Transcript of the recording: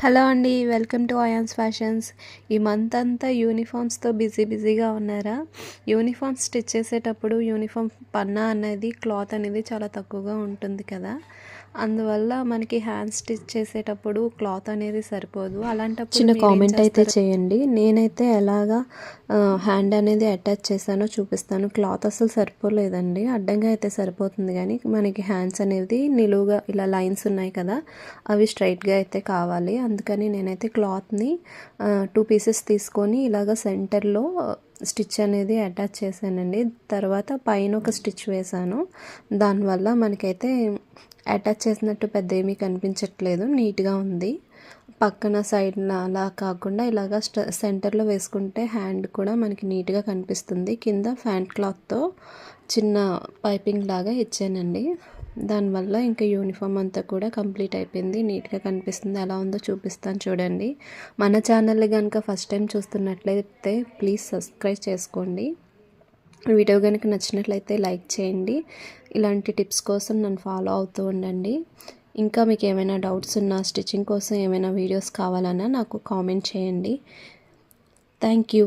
Hello అండి, welcome to ions fashions. ఈ month అంతా యూనిఫామ్స్తో బిజీగా ఉన్నారా? యూనిఫామ్స్ స్టిచ్ చేసేటప్పుడు యూనిఫామ్ పన్నా అనేది క్లాత్ అనేది చాలా తక్కువగా ఉంటుంది కదా. అందువల్ల మనకి హ్యాండ్ స్టిచ్ చేసేటప్పుడు క్లాత్ అనేది సరిపోదు. అలాంటప్పుడు చిన్న కామెంట్ అయితే చేయండి. నేనైతే ఎలాగా హ్యాండ్ అనేది అటాచ్ చేశానో చూపిస్తాను. క్లాత్ అసలు సరిపోలేదండి, అడ్డంగా అయితే సరిపోతుంది, కానీ మనకి హ్యాండ్స్ అనేది నిలువుగా ఇలా లైన్స్ ఉన్నాయి కదా, అవి స్ట్రైట్గా అయితే కావాలి. అందుకని నేనైతే క్లాత్ని 2 పీసెస్ తీసుకొని ఇలాగ సెంటర్లో స్టిచ్ అనేది అటాచ్ చేశానండి. తర్వాత పైన ఒక స్టిచ్ వేశాను. దానివల్ల మనకైతే అటాచ్ చేసినట్టు పెద్ద ఏమీ కనిపించట్లేదు, నీట్గా ఉంది. పక్కన సైడ్ అలా కాకుండా ఇలాగ సెంటర్లో వేసుకుంటే హ్యాండ్ కూడా మనకి నీట్గా కనిపిస్తుంది. కింద ఫ్యాంట్ క్లాత్తో చిన్న పైపింగ్ లాగా ఇచ్చానండి. దానివల్ల ఇంకా యూనిఫామ్ అంతా కూడా కంప్లీట్ అయిపోయింది, నీట్గా కనిపిస్తుంది. ఎలా ఉందో చూపిస్తాను చూడండి. మన ఛానల్ని కనుక ఫస్ట్ టైం చూస్తున్నట్లయితే ప్లీజ్ సబ్స్క్రైబ్ చేసుకోండి. వీడియో కనుక నచ్చినట్లయితే లైక్ చేయండి. ఇలాంటి టిప్స్ కోసం నన్ను ఫాలో అవుతూ ఉండండి. ఇంకా మీకు ఏమైనా డౌట్స్ ఉన్నా, స్టిచ్చింగ్ కోసం ఏమైనా వీడియోస్ కావాలన్నా నాకు కామెంట్ చేయండి. Thank you.